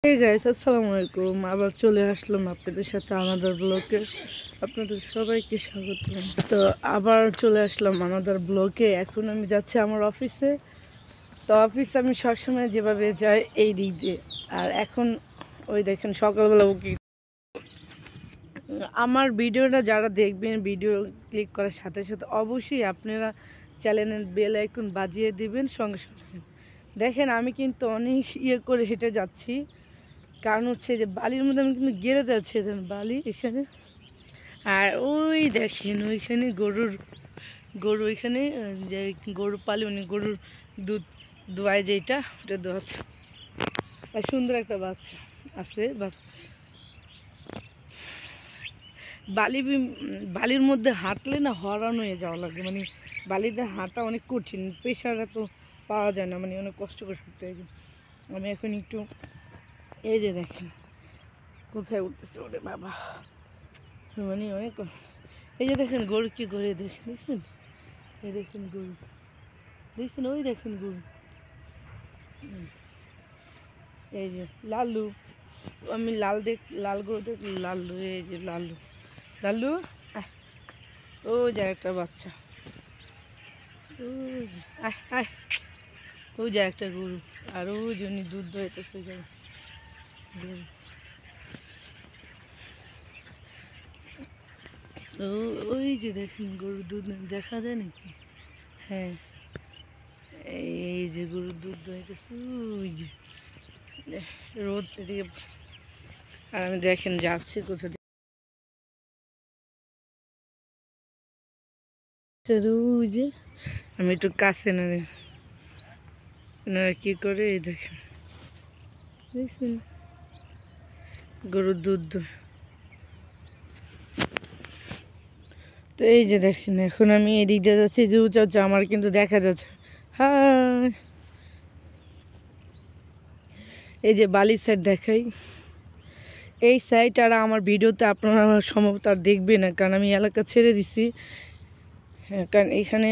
Hey guys, আসসালামু আলাইকুম। আবার চলে আসলাম আপনাদের সাথে আনাদার ব্লগে। আপনাদের সবাইকে স্বাগত। তো আবার চলে আসলাম আনাদার ব্লগে। এখন আমি যাচ্ছি আমার অফিসে। তো অফিসে আমি সবসময় যেভাবে যাই এই দিক দিয়ে। আর এখন ওই দেখেন সকালবেলা কি আমার ভিডিওটা যারা দেখবেন, ভিডিও ক্লিক করার সাথে সাথে অবশ্যই আপনারা চ্যানেলের বেল আইকন বাজিয়ে দিবেন সঙ্গে সঙ্গে। দেখেন আমি কিন্তু অনেক করে হেঁটে যাচ্ছি, কারণ হচ্ছে যে বালির মধ্যে আমি কিন্তু গেড়ে যাচ্ছি বালি এখানে। আর ওই দেখেন ওইখানে গরু ওইখানে যে গরু পালি মানে গরুর দুধ দোয়ায় যেটা ওটা দোয়াচ্ছে। আর সুন্দর একটা বাচ্চা আছে। বালির মধ্যে হাঁটলে না হরান হয়ে যাওয়া লাগে, মানে বালিতে হাঁটা অনেক কঠিন, প্রেশার এত পাওয়া যায় না, মানে অনেক কষ্ট করে হাঁটতে হয়। আমি এখন একটু এই যে দেখেন কোথায় উঠতেছে ওরে বাবা, মানে অনেক এই যে দেখেন গরু কি করে দেখছেন, এই দেখেন গরু দেখছেন, ওই দেখেন গরু, এই যে লালু, আমি লাল গরু দেখ লাল্লু, এই যে লাল্লু ও যে একটা বাচ্চা, ওই যে একটা গরু, আর ওই জন্য দুধ দোয়াইতেছে গরু। ওই যে দেখেন গরুর দুধ দেখা যায় নাকি? হ্যাঁ, এই যে গরুর দুধ দোয়াইতেছে, ওই যে রোদ এদিকে। আর আমি দেখেন যাচ্ছি কোথা দিয়ে, ওই যে আমি একটু কাছে না এনারা কি করে, এই দেখেন দেখছেন গরুর দুধ। তো এই যে দেখেন এখন আমি এদিক দিয়ে যাচ্ছি, যে উঁচা আমার কিন্তু দেখা যাচ্ছে। হ্যাঁ, এই যে বালির সাইড দেখাই, এই সাইড। আর আমার ভিডিওতে আপনারা সম্ভবত আর দেখবেন না, কারণ আমি এলাকা ছেড়ে দিছি। হ্যাঁ, কারণ এখানে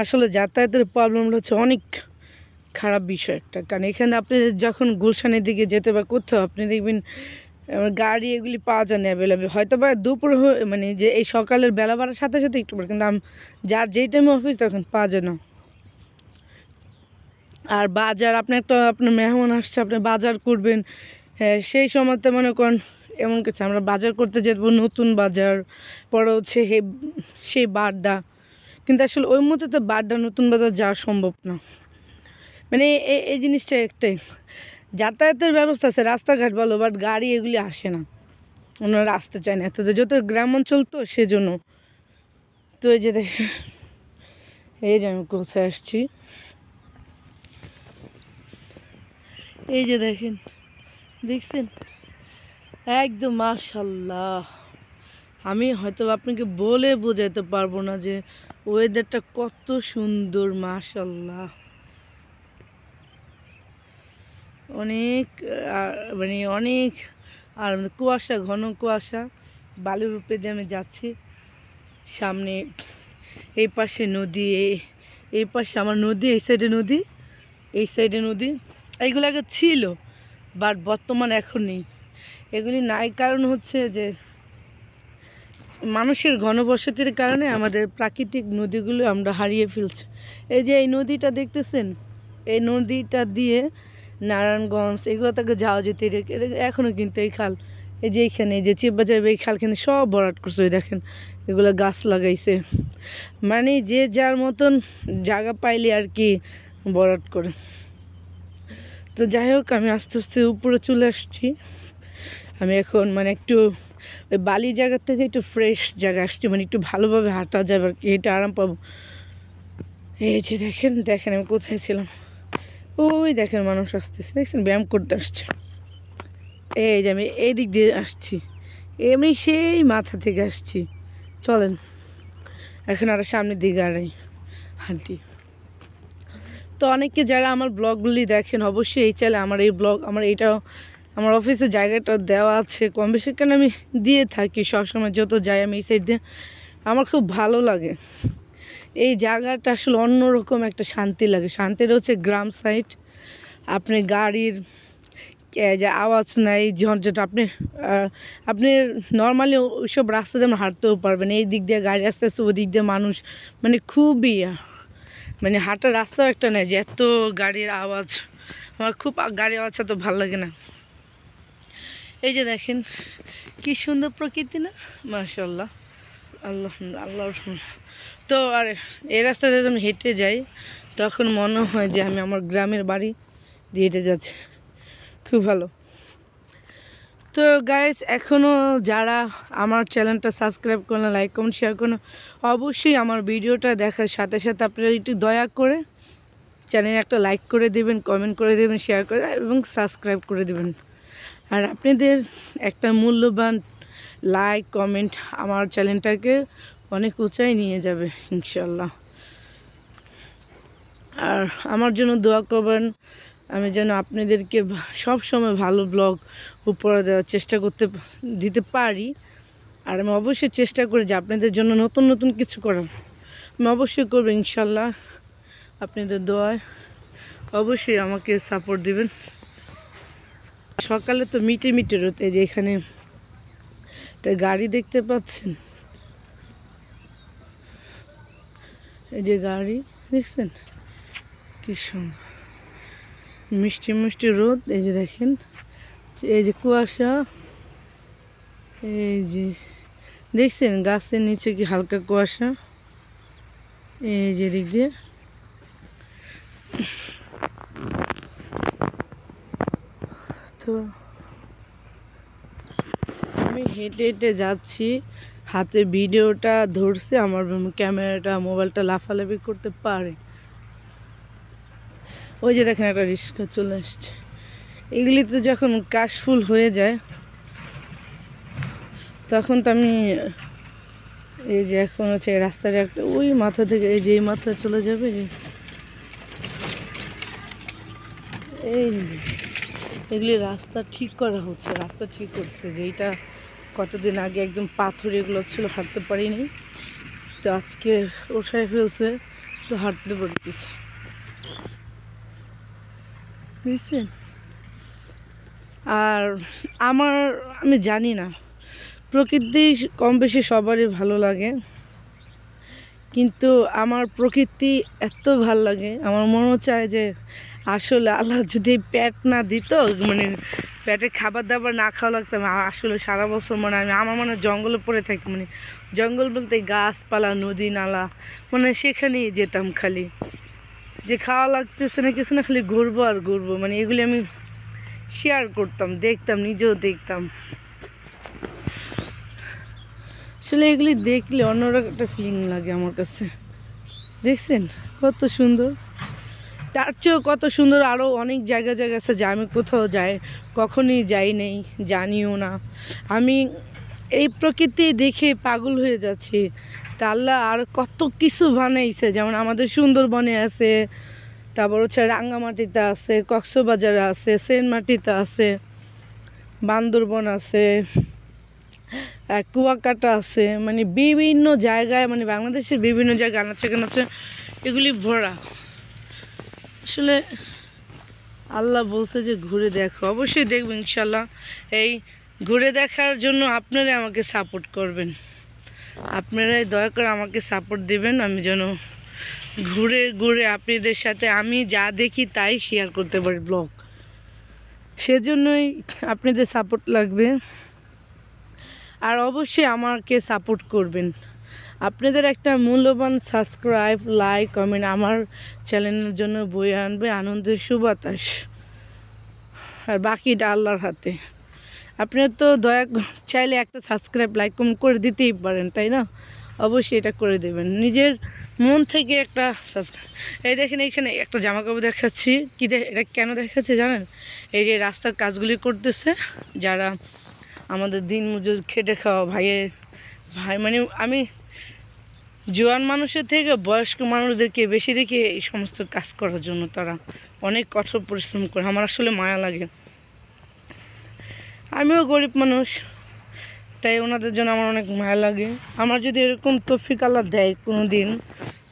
আসলে যাতায়াতের প্রবলেমটা হচ্ছে অনেক খারাপ বিষয় একটা। কারণ এখানে আপনি যখন গুলশানের দিকে যেতে বা কোথাও আপনি দেখবেন গাড়ি এগুলি পাওয়া যায় না অ্যাভেলেবেল, হয়তো বা দুপুর মানে যে এই সকালের বেলা বাড়ার সাথে সাথে একটু পরে, কিন্তু যার যেই টাইমে অফিস তখন পাওয়া যায় না। আর বাজার, আপনার মেহমান আসছে, আপনি বাজার করবেন, হ্যাঁ সেই সময়তে মনে করেন এমন কিছু আমরা বাজার করতে যেতে নতুন বাজার, পরে হচ্ছে সেই বাড্ডা, কিন্তু আসলে ওই মতো তো বাড্ডা নতুন বাজার যাওয়া সম্ভব না। মানে এই জিনিসটা একটাই, যাতায়াতের ব্যবস্থা আছে, রাস্তাঘাট ভালো, বাট গাড়ি এগুলি আসে না, ওনারা আসতে চায় না এত, যত গ্রাম অঞ্চল তো সেজন্য। তো এই যে দেখেন এই যে আমি কোথায় আসছি, এই যে দেখছেন একদম মাশাল্লাহ। আমি হয়তো আপনাকে বলে বোঝাতে পারবো না যে ওয়েদারটা কত সুন্দর, মাশাল্লাহ। অনেক মানে অনেক, আর কুয়াশা, ঘন কুয়াশা, বালুর উপরে দিয়ে আমি যাচ্ছি। সামনে এই পাশে নদী, এই পাশে আমার নদী, এই সাইডে নদী। এইগুলো আগে ছিল, বাট বর্তমান এখন নেই। এগুলি নাই কারণ হচ্ছে যে মানুষের ঘনবসতির কারণে আমাদের প্রাকৃতিক নদীগুলো আমরা হারিয়ে ফেলছি। এই যে এই নদীটা দেখতেছেন, এই নদীটা দিয়ে নারায়ণগঞ্জ এগুলো থেকে যাওয়া যেতে, এখনও কিন্তু এই খাল, এই যে এইখানে এই যে চিপা যাবে, এই খালখানে সব ভরাট করছে। ওই দেখেন এগুলো গাছ লাগাইছে, মানে যে যার মতন জায়গা পাইলে আর কি ভরাট করে। তো যাই হোক, আমি আস্তে আস্তে উপরে চলে আসছি। আমি এখন মানে একটু ওই বালি জায়গার থেকে একটু ফ্রেশ জায়গা আসছি, মানে একটু ভালোভাবে হাঁটা যাবে আর কি, এটা আরাম পাবো। এই যে দেখেন আমি কোথায় ছিলাম, ওই দেখেন মানুষ আসতেছে, দেখছেন ব্যায়াম করতে আসছে। এই যে আমি এই দিক দিয়ে আসছি, এমনি সেই মাথা থেকে আসছি। চলেন এখন আরও সামনের দিকে হাঁটি। তো অনেকে যারা আমার ব্লগগুলি দেখেন অবশ্যই এই চাইলে আমার এই ব্লগ, আমার অফিসের জায়গাটা দেওয়া আছে কম বেশি, কেন আমি দিয়ে থাকি সবসময় যত যাই আমি এই সাইড দিয়ে। আমার খুব ভালো লাগে এই জায়গাটা, আসলে অন্যরকম একটা শান্তি লাগে। শান্তিটা হচ্ছে গ্রাম সাইড, আপনি গাড়ির যে আওয়াজ নাই ঝঞ্ঝট। আপনি নর্মালি ওইসব রাস্তা যেমন হাঁটতেও পারবেন, এই দিক দিয়ে গাড়ি আসতে আসতে ওই দিক দিয়ে মানুষ, মানে খুবই মানে হাঁটার রাস্তাও একটা নেই যে এত গাড়ির আওয়াজ। আমার খুব গাড়ির আওয়াজটা তো ভালো লাগে না। এই যে দেখেন কি সুন্দর প্রকৃতি না, মাশাআল্লাহ, আল্লাহ আল্লাহ। তো আর এই রাস্তাতে যখন হেঁটে যাই তখন মনে হয় যে আমি আমার গ্রামের বাড়ি দিয়ে হেঁটে যাচ্ছি, খুব ভালো। তো গাইস, এখনও যারা আমার চ্যানেলটা সাবস্ক্রাইব করলেন, লাইক কমেন্ট শেয়ার করুন, অবশ্যই আমার ভিডিওটা দেখার সাথে সাথে আপনারা একটু দয়া করে চ্যানেলে একটা লাইক করে দেবেন, কমেন্ট করে দেবেন, শেয়ার করে এবং সাবস্ক্রাইব করে দেবেন। আর আপনাদের একটা মূল্যবান লাইক কমেন্ট আমার চ্যানেলটাকে অনেক উঁচাই নিয়ে যাবে ইনশাল্লাহ। আর আমার জন্য দোয়া করবেন, আমি যেন আপনাদেরকে সব সময় ভালো ব্লগ উপহার দেওয়ার চেষ্টা দিতে পারি। আর আমি অবশ্যই চেষ্টা করি যে আপনাদের জন্য নতুন নতুন কিছু করার, আমি অবশ্যই করবো ইনশাল্লাহ। আপনাদের দোয়ায় অবশ্যই আমাকে সাপোর্ট দিবেন। সকালে তো মিটে মিটে রোতে, যে এখানে একটা গাড়ি দেখতে পাচ্ছেন, এই যে গাড়ি দেখছেন কি সুন্দর, মিষ্টি মিষ্টি রোদ। এই যে দেখেন, এই যে কুয়াশা, এই যে দেখছেন গাছের নিচে কি হালকা কুয়াশা, এই যে দিক দিয়ে। তো আমি হেঁটে হেঁটে যাচ্ছি, হাতে ভিডিওটা ধরছে, আমার ক্যামেরাটা মোবাইলটা লাফালাফি করতে পারে। ওই যে দেখেন একটা রিক্সা চলে আসছে। এগুলি তো যখন কাশফুল হয়ে যায় তখন তো আমি, এই যে এখন হচ্ছে রাস্তার একটা ওই মাথা থেকে এই যে এই মাথা চলে যাবে, এই এগুলি রাস্তা ঠিক করা হচ্ছে, রাস্তা ঠিক করছে। যেইটা কতদিন আগে একদম পাথর এগুলো ছিল, হাঁটতে পারিনি, তো আজকে ওঠায় ফেলছে, তো হাঁটতে পারতেছি, বুঝছেন। আর আমি জানি না, প্রকৃতি কম বেশি সবারই ভালো লাগে, কিন্তু আমার প্রকৃতি এত ভাল লাগে, আমার মনে চায় যে আসলে আল্লাহ যদি পেট না দিত, মানে পেটে খাবার দাবার না খাওয়া লাগতাম, আসলে সারা বছর আমার মনে জঙ্গলে পড়ে থাকি, মানে জঙ্গল বলতে গাছপালা, নদী নালা, মানে সেখানেই যেতাম খালি, যে খাওয়া লাগতেছে না কিছু না, খালি ঘুরবো আর ঘুরবো, মানে এগুলি আমি শেয়ার করতাম, দেখতাম, নিজেও দেখতাম। আসলে এগুলি দেখলে অন্যরকম একটা ফিলিং লাগে আমার কাছে। দেখছেন কত সুন্দর, তার চেয়েও কত সুন্দর আরও অনেক জায়গা আছে যা আমি কোথাও কখনই যাই নেই, জানিও না। আমি এই প্রকৃতি দেখে পাগল হয়ে যাচ্ছি। তা আল্লাহ আর কত কিছু বানাইছে, যেমন আমাদের সুন্দরবনে আছে, তারপর হচ্ছে রাঙ্গামাটিতে আছে, কক্সবাজারে আছে, সেনমাটিতে আছে, বান্দরবন আছে, কুয়াকাটা আছে, মানে বিভিন্ন জায়গায়, মানে বাংলাদেশের বিভিন্ন জায়গায় আনাচ্ছে কানাচ্ছে এগুলি ভরা। আসলে আল্লাহ বলছে যে ঘুরে দেখো, অবশ্যই দেখবো ইনশাল্লাহ। এই ঘুরে দেখার জন্য আপনারাই আমাকে সাপোর্ট করবেন, আপনারাই দয়া করে আমাকে সাপোর্ট দিবেন, আমি যেন ঘুরে ঘুরে আপনাদের সাথে আমি যা দেখি তাই শেয়ার করতে পারি ব্লগ। সেজন্যই আপনাদের সাপোর্ট লাগবে, আর অবশ্যই আমাকে সাপোর্ট করবেন। আপনাদের একটা মূল্যবান সাবস্ক্রাইব, লাইক, কমেন্ট আমার চ্যানেলের জন্য বয়ে আনবে আনন্দের সুবাতাস, আর বাকিটা আল্লাহর হাতে। আপনারা তো চাইলে একটা সাবস্ক্রাইব, লাইক, কমেন্ট করে দিতেই পারেন, তাই না? অবশ্যই এটা করে দেবেন, নিজের মন থেকে একটা সাবস্ক্রাইব। এই দেখেন এইখানে একটা জামা কাপড় দেখাচ্ছি, এটা কেন দেখাচ্ছি জানেন? এই যে রাস্তার কাজগুলি করতেছে যারা আমাদের দিন মজুর খেটে খাওয়া ভাই, মানে আমি জোয়ান মানুষের থেকে বয়স্ক মানুষদেরকে বেশি দেখি এই সমস্ত কাজ করার জন্য, তারা অনেক কঠোর পরিশ্রম করে, আমার আসলে মায়া লাগে। আমিও গরিব মানুষ, তাই ওনাদের জন্য আমার অনেক মায়া লাগে। আমার যদি এরকম তৌফিক আল্লাহ দেয় কোনো দিন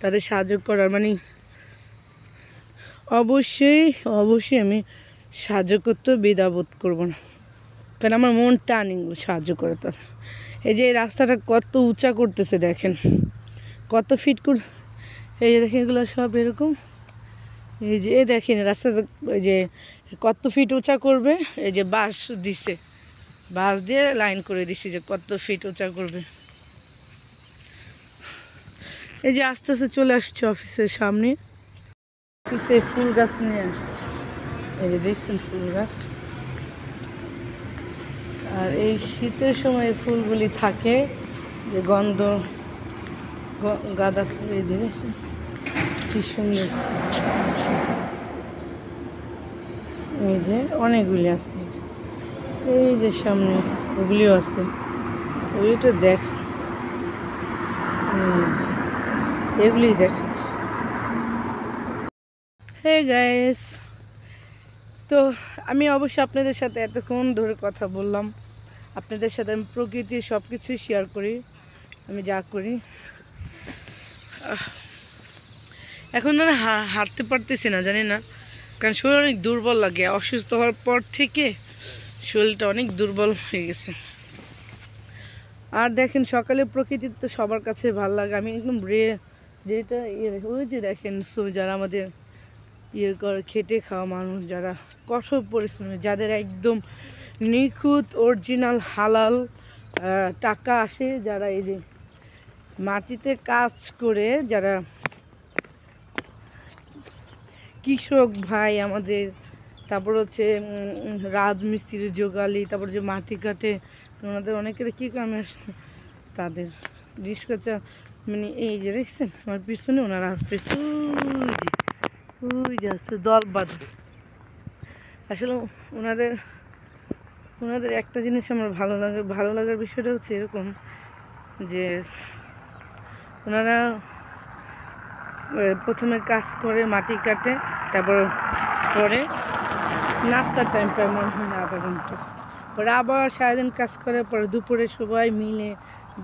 তাদের সাহায্য করার, মানে অবশ্যই আমি সাহায্য করতেও দ্বিধাবোধ করবো না, কারণ আমার মন টানি সাহায্য করে। তার এই যে এই রাস্তাটা কত উঁচা করতেছে দেখেন, কত ফিট এই যে দেখেন এগুলো সব এরকম। এই যে দেখেন রাস্তাটা এই যে কত ফিট উঁচা করবে, এই যে বাঁশ দিছে, বাঁশ দিয়ে লাইন করে দিছি যে কত ফিট উঁচা করবে। এই যে আস্তে আস্তে চলে আসছে অফিসের সামনে, অফিসে ফুল গাছ নিয়ে আসছে, এই যে দেখছেন ফুল গাছ। আর এই শীতের সময় ফুলগুলি থাকে, যে গন্ধ গাঁদা ফুল, এই যে দেখছেন কি সুন্দর, এই যে অনেকগুলি আছে, এই যে সামনে ওগুলিও আছে, ওগুলিটা দেখ, এগুলি দেখাচ্ছে। হে গাইস, তো আমি অবশ্যই আপনাদের সাথে এতক্ষণ ধরে কথা বললাম, আপনাদের সাথে আমি প্রকৃতির সব কিছুই শেয়ার করি, আমি যা করি। এখন না হাঁটতে পারতেছি না, জানি না, কারণ শরীর অনেক দুর্বল লাগে, অসুস্থ হওয়ার পর থেকে শরীরটা অনেক দুর্বল হয়ে গেছে। আর দেখেন সকালে প্রকৃতি তো সবার কাছে ভালো লাগে, আমি একদম যেটা ওই যে দেখেন যারা আমাদের করে খেটে খাওয়া মানুষ, যারা কঠোর পরিশ্রমী, যাদের একদম নিখুঁত অরিজিনাল হালাল টাকা আসে, যারা এই যে মাটিতে কাজ করে, যারা কৃষক ভাই আমাদের, তারপর হচ্ছে রাজমিস্ত্রির যোগালি, তারপর যে মাটি কাটে, ওনাদের অনেকের কী কামে আসে, তাদের রিক্সা মানে এই যে দেখছেন আমার পিছনে ওনারা আসতেছে, ওই যে আসছে দল বাঁধ। আসলে ওনাদের একটা জিনিস আমার ভালো লাগার বিষয়টা হচ্ছে এরকম যে ওনারা প্রথমে কাজ করে, মাটি কাটে, তারপর পরে নাস্তার টাইম পায় মনে হয় আধা ঘন্টা, পরে আবার সারাদিন কাজ করে, পরে দুপুরে সবাই মিলে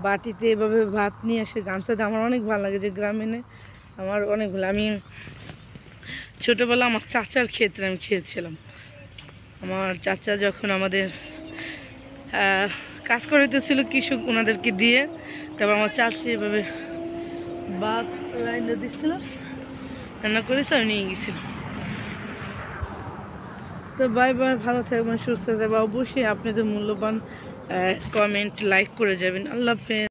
বাটিতে এভাবে ভাত নিয়ে এসে গামছাতে। আমার অনেক ভালো লাগে যে গ্রামীণে, আমার অনেক ভালো। আমি ছোটোবেলা আমার চাচার ক্ষেত্রে আমি খেয়েছিলাম, আমার চাচা যখন আমাদের কাজ করাইতেছিল কৃষক ওনাদেরকে দিয়ে, তারপর আমার চাচি এভাবে ভাত লাইনে দিচ্ছিল, রান্না করেছে, আমি নিয়ে গেছিলাম। তো বাই বাই, ভালো থাকবেন, সুস্থ থাকবেন, অবশ্যই আপনাদের মূল্যবান কমেন্ট লাইক করে যাবেন। আল্লাহ হাফেজ।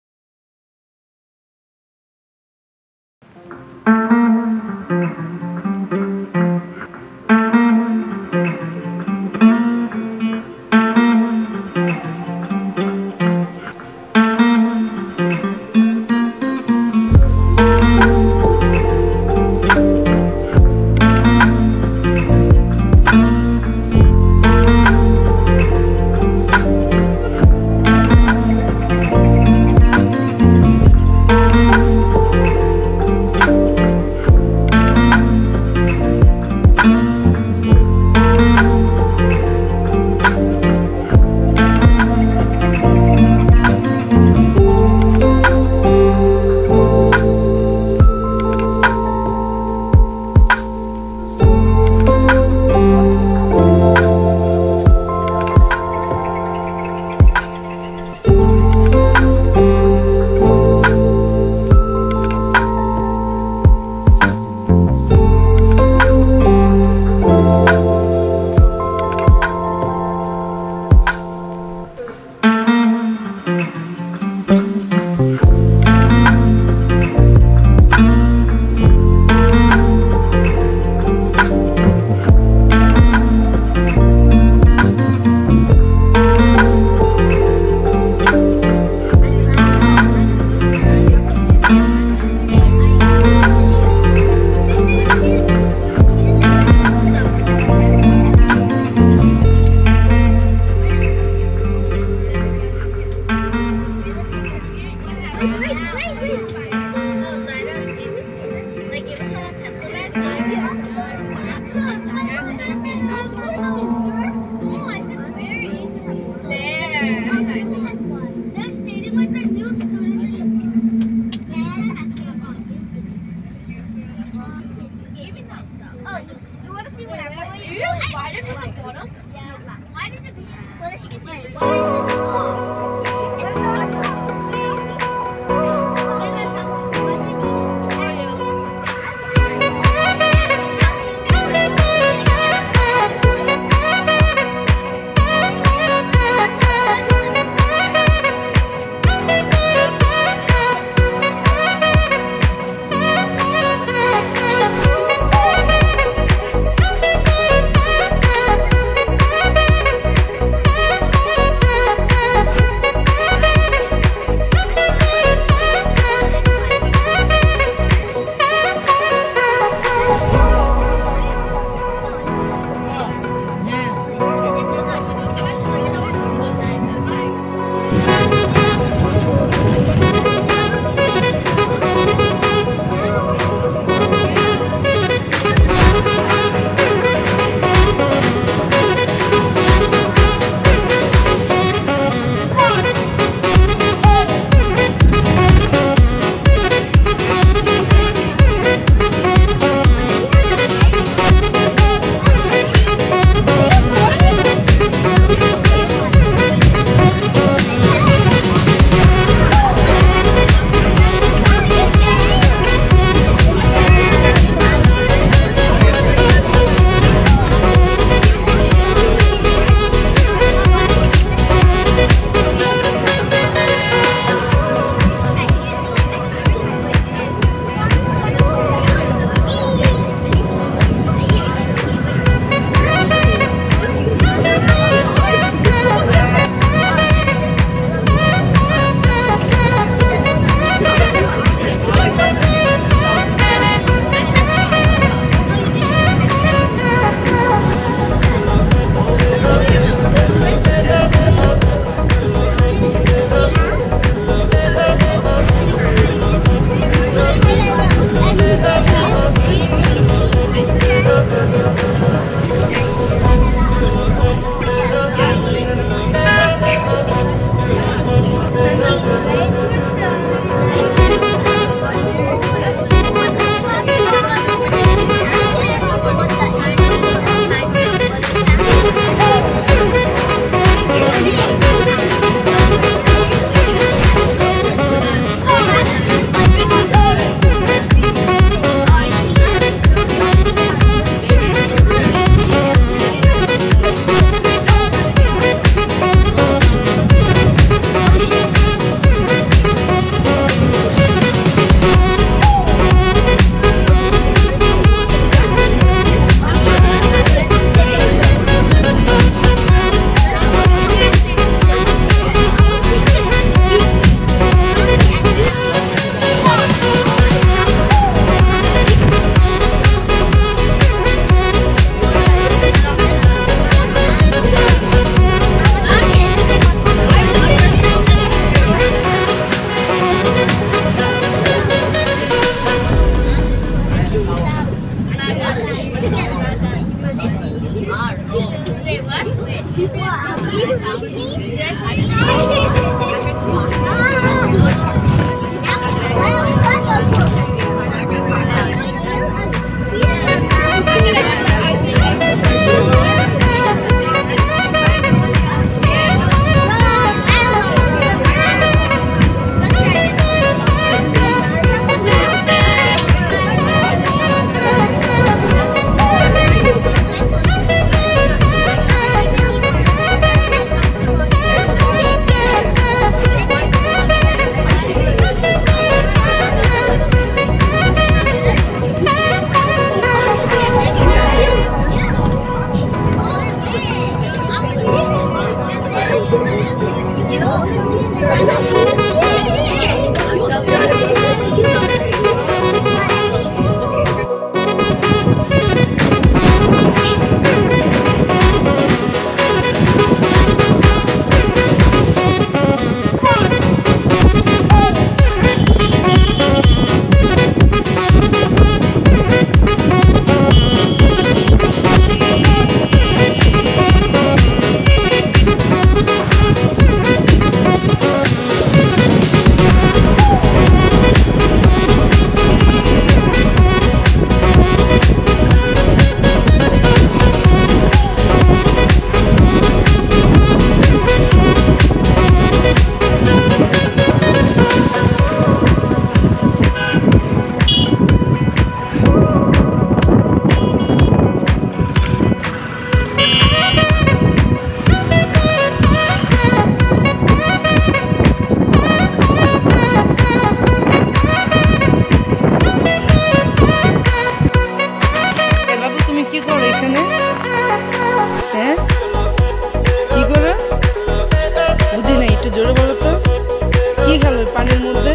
পানির মধ্যে,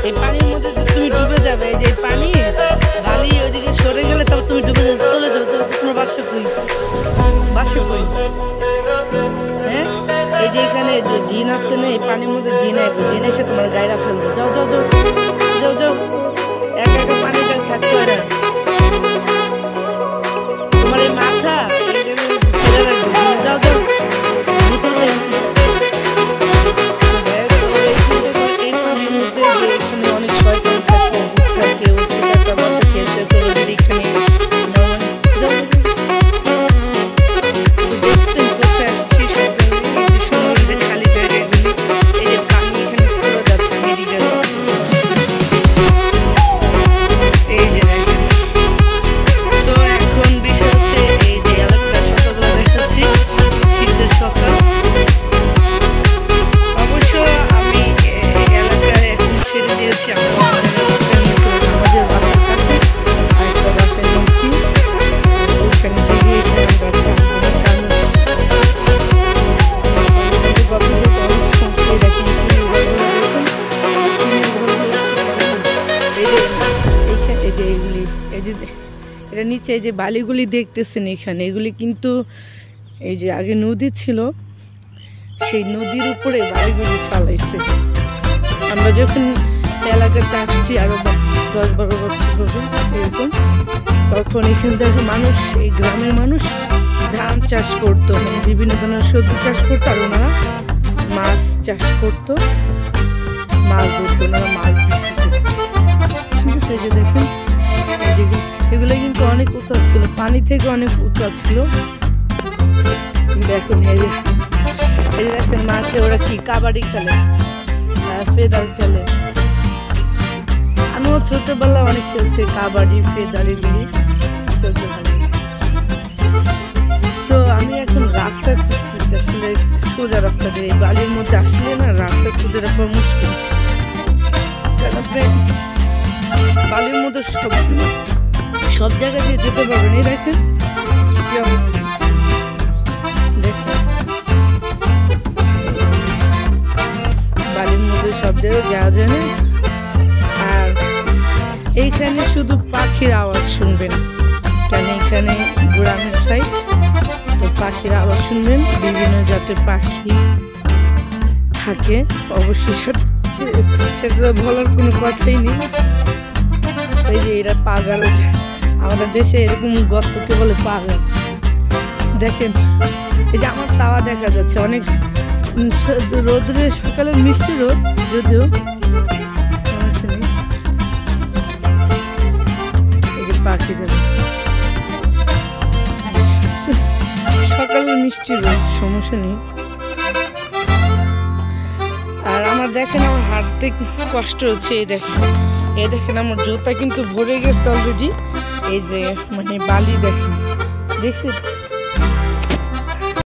এই পানির মধ্যে তুমি ডুবে যাবে। এই যে পানি বালি ওইদিকে সরে গেলে তবে তুমি ডুবে যাবে, চলে যাবে। তোমার বাসা কই? বাসা কই? হ্যাঁ, এই যে এখানে যে জিন আছে না, এই পানির মধ্যে জিন আইবো, জিন এসে তোমার গায়রা ফেলবো। যাও যাও যাও যাও যাও, একা একা পানিটা থাকতে হয় না। তোমার এই মাথা ফেলে রাখবো। যাও যাও, এই পানির মধ্যে এখানে অনেক শয়তান থাকে, থাকে একটা বাচ্চা খেলতেছে এখানে। খালি জায়গাগুলি, এই যে পানি এখানে পুরো যাচ্ছে মেডিকেল, এই যে দেখেন। তো এখন বিষয় হচ্ছে এই যে এলাকার সকালবেলা দেখাচ্ছি, শীতের সকাল। অবশ্য আমি এলাকায় এখন ছেড়ে দিয়েছি আমাদের বাসার কাছে, আরেকটা বাসায় নিচ্ছি, ওখানে গিয়ে এটা নিচে এই যে বালিগুলি দেখতেছেন এখানে, এগুলি কিন্তু এই যে আগে নদী ছিল, সেই নদীর উপরে বালিগুলি ফালাইছে। আমরা যখন এলাকাতে আসছি আরো 10-12 বছর হবে এরকম, তখন এখান থেকে মানুষ, এই গ্রামের মানুষ ধান চাষ করতো, মানে বিভিন্ন ধরনের সবজি চাষ করতো, আর ওনারা মাছ চাষ করতো, মাছ ধরতো, ওনারা মাছ বিক্রি করতো। ঠিক আছে, এই যে দেখেন এগুলো কিন্তু অনেক উঁচা ছিল, পানি থেকে অনেক উঁচা ছিল। দেখুন এই যে দেখেন মাঠে ওরা কি কাবাডি খেলে, ফেদার খেলে। আমিও ছোটবেলা অনেক খেলছি কাবাডি, ফেদার, এগুলি খেলতে ভালো। তো আমি এখন রাস্তা খুঁজতেছি, আসলে সোজা রাস্তা দিয়ে, এই বালির মধ্যে আসলে না রাস্তা খুঁজে রাখা মুশকিল। বালির মধ্যে সব জায়গা দিয়ে যেতে পারবেন। এই দেখেন কি অবস্থা, দেখেন বালির মধ্যে সব জায়গায় যাওয়া যায় না। আর এইখানে শুধু পাখির আওয়াজ শুনবেন, কেন এখানে গ্রামের সাইড, তো পাখির আওয়াজ শুনবেন। বিভিন্ন জাতের পাখি থাকে, অবশ্যই সেটা বলার কোনো কথাই নেই। এই যে এরা পাগাল, আমাদের দেশে এরকম গর্তকে বলে পাগাল। দেখেন এই যে আমার চাওয়া দেখা যাচ্ছে, অনেক রোদ্রে, সকালের মিষ্টি রোদ, যদিও সমস্যা নেই। এই যে পাখি যাবে, সকালের মিষ্টি রোদ, সমস্যা নেই। আর আমার দেখেন আমার হাঁটতে কষ্ট হচ্ছে, এই দেখেন আমার জুতা কিন্তু ভরে গেছে অলরেডি। এই যে মানে বালি দেখেন, দেখছেন